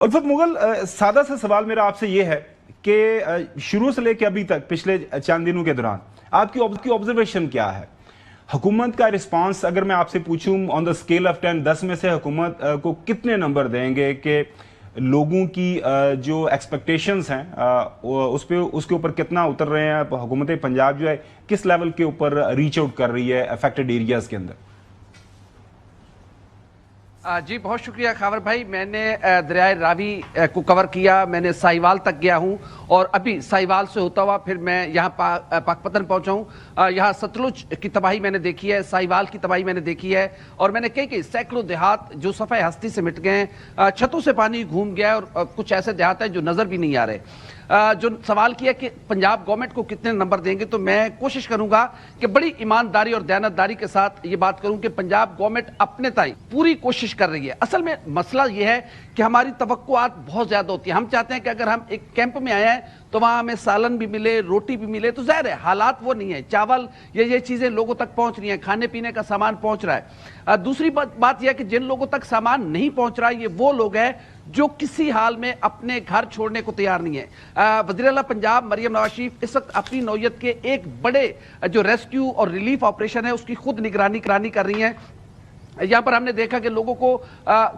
उल्फत मुगल, सादा सा सवाल मेरा आपसे ये है कि शुरू से लेकर अभी तक पिछले चंद दिनों के दौरान आपकी ऑब्जर्वेशन क्या है? हुकूमत का रिस्पांस अगर मैं आपसे पूछूं ऑन द स्केल ऑफ 10, 10 में से हुकूमत को कितने नंबर देंगे कि लोगों की जो एक्सपेक्टेशंस हैं उसके ऊपर कितना उतर रहे हैं? हुकूमत पंजाब जो है किस लेवल के ऊपर रीच आउट कर रही है अफेक्टेड एरियाज के अंदर? जी बहुत शुक्रिया खावर भाई। मैंने दरियाए रावी को कवर किया, मैंने साहिवाल तक गया हूं और अभी साहिवाल से होता हुआ फिर मैं यहाँ पाकपतन पहुंचा हूं। यहाँ सतलुज की तबाही मैंने देखी है, साहिवाल की तबाही मैंने देखी है और मैंने कई सैकड़ों देहात जो सफ़े हस्ती से मिट गए हैं, छतों से पानी घूम गया और कुछ ऐसे देहात हैं जो नज़र भी नहीं आ रहे। जो सवाल किया कि पंजाब गवर्नमेंट को कितने नंबर देंगे, तो मैं कोशिश करूंगा कि बड़ी ईमानदारी और दयानतदारी के साथ ये बात करूं कि पंजाब गवर्नमेंट अपने ताई पूरी कोशिश कर रही है। असल में मसला ये है कि हमारी तवक्कुआत बहुत ज्यादा होती है। हम चाहते हैं कि अगर हम एक कैंप में आए हैं तो वहां हमें सालन भी मिले, रोटी भी मिले, तो जाहिर है हालात वो नहीं है। चावल ये चीजें लोगों तक पहुंच रही हैं, खाने पीने का सामान पहुंच रहा है। दूसरी बात यह है कि जिन लोगों तक सामान नहीं पहुंच रहा, ये वो लोग हैं जो किसी हाल में अपने घर छोड़ने को तैयार नहीं है। वज़ीर आला पंजाब मरियम नवाज शरीफ इस वक्त अपनी नौयत के एक बड़े जो रेस्क्यू और रिलीफ ऑपरेशन है उसकी खुद निगरानी कर रही हैं। यहाँ पर हमने देखा कि लोगों को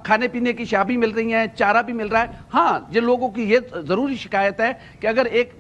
खाने पीने की शा भी मिल रही है, चारा भी मिल रहा है। हाँ, जिन लोगों की ये जरूरी शिकायत है कि अगर एक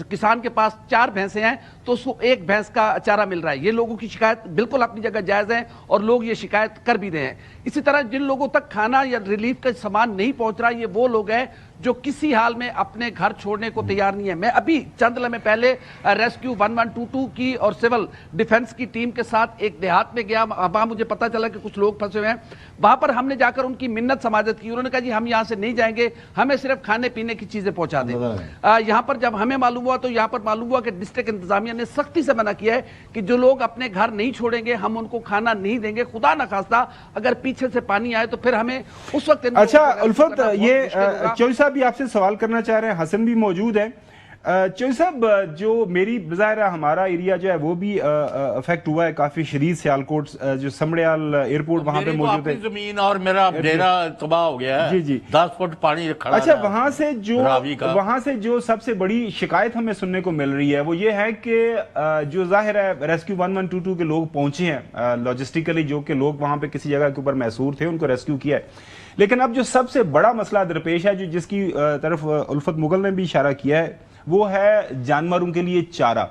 किसान के पास 4 भैंसें हैं तो उसको 1 भैंस का चारा मिल रहा है। ये लोगों की शिकायत बिल्कुल अपनी जगह जायज है और लोग ये शिकायत कर भी रहे हैं। इसी तरह जिन लोगों तक खाना या रिलीफ का सामान नहीं पहुंच रहा, ये वो लोग हैं जो किसी हाल में अपने घर छोड़ने को तैयार नहीं है। मैं अभी चंद लम्हे पहले रेस्क्यू 1122 की और सिविल डिफेंस की टीम के साथ एक देहात में गया। वहां मुझे पता चला कि कुछ लोग फंसे हुए हैं। वहां पर हमने जाकर उनकी मिन्नत समाजत की। उन्होंने कहा जी हम यहां से नहीं जाएंगे, हमें सिर्फ खाने पीने की चीजें पहुंचा दें। यहां पर जब हमें मालूम हुआ तो यहां पर मालूम हुआ कि डिस्ट्रिक्ट इंतजामिया ने सख्ती से मना किया है कि जो लोग अपने घर नहीं छोड़ेंगे हम उनको खाना नहीं देंगे। खुदा न खास्ता अगर पीछे से पानी आए तो फिर हमें उस वक्त। अच्छा उल्फत, ये चौधरी साहब भी आपसे सवाल करना चाह रहे हैं, हसन भी मौजूद है। चौधरी साहब, जो मेरी बज़ाहिर हमारा एरिया जो है वो भी अफेक्ट हुआ है काफी शदीद। सियालकोट जो समड़ियाल एयरपोर्ट वहां पे मौजूद है, जमीन और मेरा डेरा तबाह हो गया है। जी जी 10 फुट पानी खड़ा। अच्छा, वहां से जो सबसे बड़ी शिकायत हमें सुनने को मिल रही है वो ये है कि जो जाहिर है रेस्क्यू 1122 के लोग पहुंचे हैं लॉजिस्टिकली, जो कि लोग वहां पे किसी जगह के ऊपर महसूर थे, उनको रेस्क्यू किया है। लेकिन अब जो सबसे बड़ा मसला दरपेश है, जो जिसकी तरफ उल्फत मुगल ने भी इशारा किया है, वो है जानवरों के लिए चारा।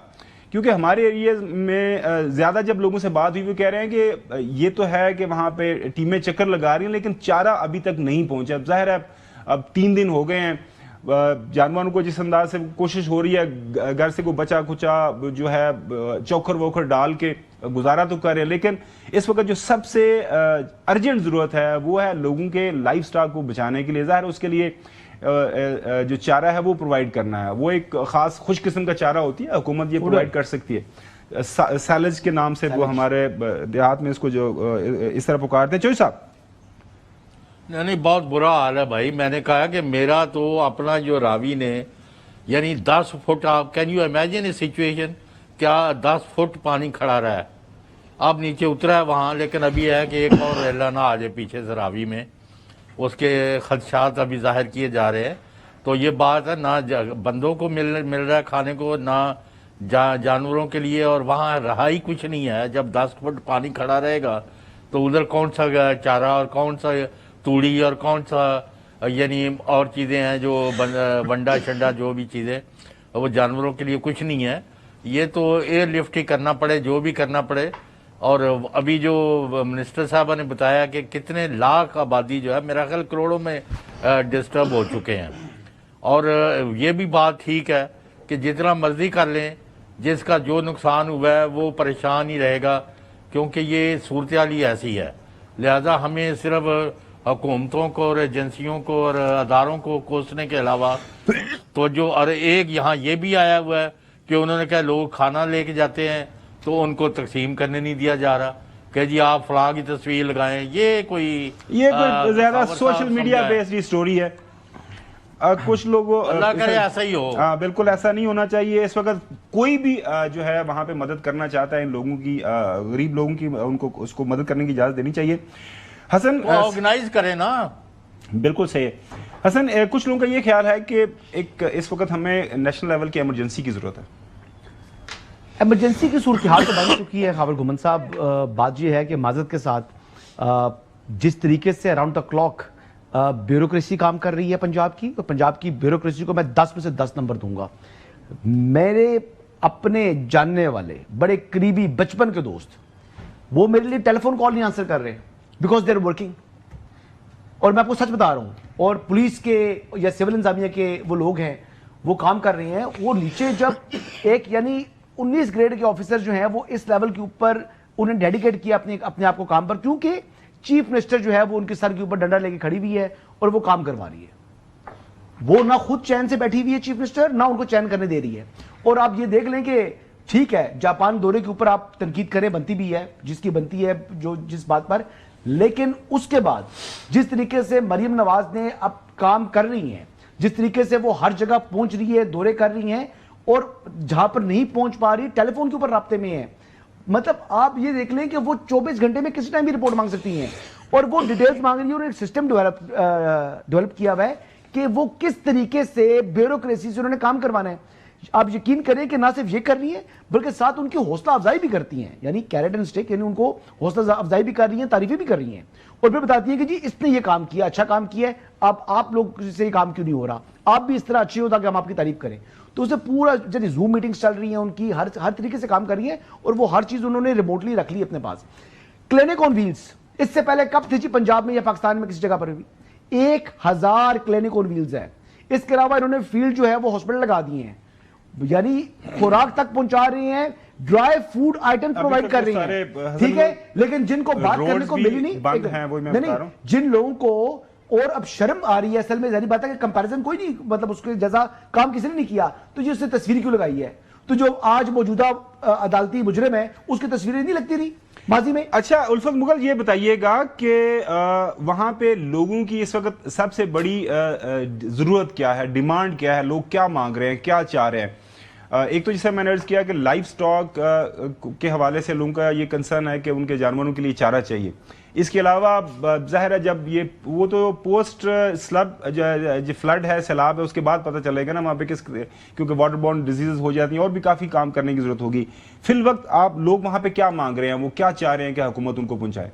क्योंकि हमारे एरिया में ज्यादा जब लोगों से बात हुई वो कह रहे हैं कि ये तो है कि वहां पे टीमें चक्कर लगा रही हैं लेकिन चारा अभी तक नहीं पहुंचा। अब जाहिर है अब 3 दिन हो गए हैं, जानवरों को जिस अंदाज से कोशिश हो रही है घर से कोई बचा कुचा जो है चौखर वोखर डाल के गुजारा तो कर रहे हैं, लेकिन इस वक्त जो सबसे अर्जेंट जरूरत है वो है लोगों के लाइफ स्टॉक को बचाने के लिए। जाहिर उसके लिए जो चारा है वो प्रोवाइड करना है। वो एक खास खुश किस्म का चारा होती है, हुकूमत ये प्रोवाइड कर सकती है। सैलेज के नाम से वो हमारे देहात में इसको जो इस तरह पुकारते हैं। चौधरी साहब, नहीं बहुत बुरा हाल है भाई। मैंने कहा कि मेरा तो अपना जो रावी ने यानी 10 फुट, आप can you imagine A situation, क्या 10 फुट पानी खड़ा रहा है। अब नीचे उतरा है वहाँ, लेकिन अभी है कि एक और रेला ना आ जाए पीछे से रावी में, उसके खदशात अभी जाहिर किए जा रहे हैं। तो ये बात है ना, बंदों को मिल रहा है खाने को, ना जानवरों के लिए, और वहाँ रहा ही कुछ नहीं है। जब 10 फुट पानी खड़ा रहेगा तो उधर कौन सा चारा और कौन सा तूड़ी और कौन सा यानी और चीज़ें हैं जो वंडा शंडा जो भी चीज़ें, वो जानवरों के लिए कुछ नहीं है। ये तो एयर लिफ्ट ही करना पड़े, जो भी करना पड़े। और अभी जो मिनिस्टर साहब ने बताया कि कितने लाख आबादी जो है, मेरा ख्याल करोड़ों में डिस्टर्ब हो चुके हैं। और ये भी बात ठीक है कि जितना मर्जी कर लें, जिसका जो नुकसान हुआ है वो परेशान ही रहेगा, क्योंकि ये सूरत हाल ही ऐसी है। लिहाजा हमें सिर्फ हुकूमतों को और एजेंसियों को और अदारों को कोसने के अलावा तो जो, और एक यहाँ ये भी आया हुआ है कि उन्होंने कहा लोग खाना लेके जाते हैं तो उनको तकसीम करने नहीं दिया जा रहा कि जी आप फलां की तस्वीर लगाएं। ये कोई ज्यादा सोशल मीडिया बेस्ड स्टोरी है। कुछ लोगों अल्लाह करे ऐसा ही हो। हाँ बिल्कुल ऐसा नहीं होना चाहिए। इस वक्त कोई भी जो है वहां पे मदद करना चाहता है इन लोगों की, गरीब लोगों की, उनको उसको मदद करने की इजाजत देनी चाहिए। हसन ऑर्गेनाइज करें ना। बिल्कुल सही है। حسن کچھ لوگوں کا یہ خیال ہے کہ ایک اس وقت ہمیں نیشنل لیول کی ایمرجنسی کی ضرورت ہے. ایمرجنسی کی صورتحال تو بن چکی ہے خاور گھمن صاحب. بات یہ ہے کہ معذرت کے ساتھ جس طریقے سے اراؤنڈ دا کلاک بیوروکریسی کام کر رہی ہے پنجاب کی، اور پنجاب کی بیوروکریسی کو میں 10 میں سے 10 نمبر دوں گا. میرے اپنے جاننے والے بڑے قریبی بچپن کے دوست وہ میرے لیے ٹیلی فون کال نہیں آنسر کر رہے بیکاز دے آر ورکنگ. اور میں آپ کو سچ بتا رہا ہوں، اور پولیس کے یا سول انتظامیہ کے وہ لوگ ہیں وہ کام کر رہے ہیں. وہ نیچے جب ایک یعنی 19 گریڈ کے آفیسر جو ہیں وہ اس لیول کے اوپر انہیں ڈیڈیکیٹ کیا اپنے آپ کو کام پر، کیونکہ چیف منسٹر جو ہے وہ ان کے سر کے اوپر ڈنڈا لے کے کھڑی ہوئی ہے اور وہ کام کروا رہی ہے. وہ نہ خود چین سے بیٹھی ہوئی ہے چیف منسٹر، نہ ان کو چین کرنے دے رہی ہے. اور آپ یہ دیکھ لیں کہ ٹھیک ہے جاپان دورے کے اوپر آپ تنقید کریں، بنتی بھی ہے جس کی بنتی ہے جو جس بات پر، لیکن اس کے بعد جس طریقے سے مریم نواز نے اب کام کر رہی ہیں، جس طریقے سے وہ ہر جگہ پہنچ رہی ہے، دورے کر رہی ہیں، اور جہاں پر نہیں پہنچ پا رہی ٹیلی فون کے اوپر رابطے میں ہیں. مطلب آپ یہ دیکھ لیں کہ وہ 24 گھنٹے میں کسی ٹائم بھی رپورٹ مانگ سکتی ہیں، اور وہ ڈیٹیلز مانگ رہی ہیں. اور ایک سسٹم ڈیولپ کیا ہوا ہے کہ وہ کس طریقے سے بیوروکریسی سے انہوں نے کام کروانا ہے. آپ یقین کریں کہ نہ صرف یہ کر رہی ہیں بلکہ ساتھ ان کی حوصلہ افزائی بھی کرتی ہیں، یعنی کیریٹ اینڈ اسٹیک، یعنی ان کو حوصلہ افزائی بھی کر رہی ہیں، تعریفیں بھی کر رہی ہیں، اور پھر بتاتی ہیں کہ جی اس نے یہ کام کیا، اچھا کام کیا ہے، آپ لوگ سے یہ کام کیوں نہیں ہو رہا، آپ بھی اس طرح اچھی ہو تاکہ ہم آپ کی تعریف کریں. تو اسے پورا جب زوم میٹنگز چل رہی ہیں ان کی، ہر طریقے سے کام کر رہی ہیں، اور وہ ہر چیز انہوں نے ریموٹلی رکھ لی اپنے پاس. کلینک آن ویلز اس سے پہلے کب تھی جی پنجاب میں یا پاکستان میں کسی جگہ پر بھی؟ 1000 کلینک آن ویلز ہے. اس کے علاوہ انہوں نے فیلڈ جو ہے وہ ہاسپٹل لگا دیے ہیں، یعنی خوراک تک پہنچا رہے ہیں، ڈرائی فوڈ آئٹم پرووائڈ کر رہی ہیں، ٹھیک ہے. لیکن جن کو بات کرنے کو ملی نہیں، جن لوگوں کو اور اب شرم آ رہی ہے، اصل میں ظاہری بات ہے کہ کمپیریزن کوئی نہیں، مطلب اس کے جیسا کام کسی نے نہیں کیا، تو یہ اس نے تصویر کیوں لگائی ہے؟ تو جو آج موجودہ عدالتی مجرم ہے اس کی تصویریں نہیں لگتی رہی ماضی میں. اچھا الفت مغل یہ بتائیے گا کہ وہاں پہ لوگوں کی اس وقت سب سے بڑی ضرورت کیا ہے، ڈیمانڈ کیا ہے، لوگ کیا مانگ رہے ہیں، کیا چاہ رہے ہیں؟ ایک تو جسے میں نے عرض کیا کہ لائف سٹاک کے حوالے سے لوگوں کا یہ کنسرن ہے کہ ان کے جانوروں کے لیے چارہ چاہیے. اس کے علاوہ ظاہر ہے جب یہ وہ تو پوسٹ جو فلڈ ہے، سیلاب ہے، اس کے بعد پتہ چلے گا نا وہاں پہ کیونکہ واٹر بورن ڈیزیز ہو جاتی ہیں، اور بھی کافی کام کرنے کی ضرورت ہوگی. فی الوقت آپ لوگ وہاں پہ کیا مانگ رہے ہیں، وہ کیا چاہ رہے ہیں کہ حکومت ان کو پہنچائے؟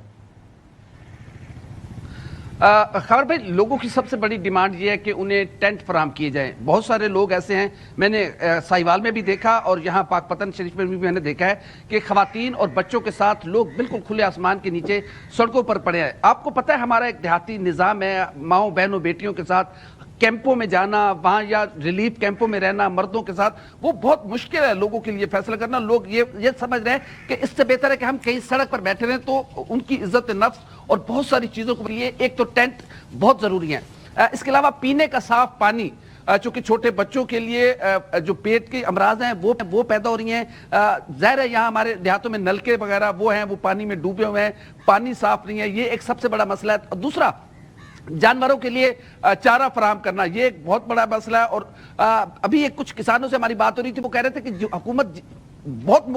خبر بھائی لوگوں کی سب سے بڑی ڈیمانڈ یہ ہے کہ انہیں ٹینٹ فراہم کیے جائیں. بہت سارے لوگ ایسے ہیں، میں نے سائیوال میں بھی دیکھا اور یہاں پاک پتن شریف میں بھی میں نے دیکھا ہے کہ خواتین اور بچوں کے ساتھ لوگ بالکل کھلے آسمان کے نیچے سڑکوں پر پڑے ہیں. آپ کو پتہ ہے ہمارا ایک دیہاتی نظام ہے، ماؤں بہنوں بیٹیوں کے ساتھ کیمپوں میں جانا، وہاں یا ریلیف کیمپوں میں رہنا مردوں کے ساتھ، وہ بہت مشکل ہے لوگوں کے لیے فیصلہ کرنا. لوگ یہ سمجھ رہے ہیں کہ اس سے بہتر ہے کہ ہم کہیں سڑک پر بیٹھے رہیں. تو ان کی عزت نفس اور بہت ساری چیزوں کے لیے ایک تو ٹینٹ بہت ضروری ہے. اس کے علاوہ پینے کا صاف پانی، چونکہ چھوٹے بچوں کے لیے جو پیٹ کے امراض ہیں وہ پیدا ہو رہی ہیں. ظاہر ہے یہاں ہمارے دیہاتوں میں نلکے وغیرہ وہ ہیں، وہ پانی میں ڈوبے ہوئے ہیں، پانی صاف نہیں ہے، یہ ایک سب سے بڑا مسئلہ ہے. دوسرا جانوروں کے لیے چارہ فراہم کرنا، یہ ایک بہت بڑا مسئلہ ہے. اور ابھی ایک کچھ کسانوں سے ہماری بات ہو رہی تھی، وہ کہہ رہے تھے کہ حکومت بہت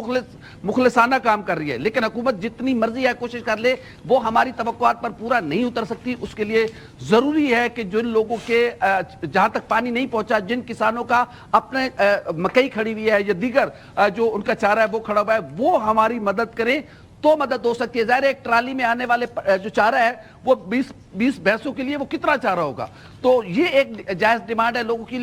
مخلصانہ کام کر رہی ہے، لیکن حکومت جتنی مرضی ہے کوشش کر لے وہ ہماری توقعات پر پورا نہیں اتر سکتی. اس کے لیے ضروری ہے کہ جن لوگوں کے جہاں تک پانی نہیں پہنچا، جن کسانوں کا اپنے مکئی کھڑی ہوئی ہے یا دیگر جو ان کا چارہ ہے وہ کھڑا ہوا ہے، وہ ہماری مدد کریں تو مدد ہو سکتی ہے. ظاہر ایک ٹرالی میں آنے والے جو چارہ ہے وہ 20 بھینسوں کے لیے وہ کتنا چارہ ہوگا؟ تو یہ ایک جائز ڈیمانڈ ہے لوگوں کی.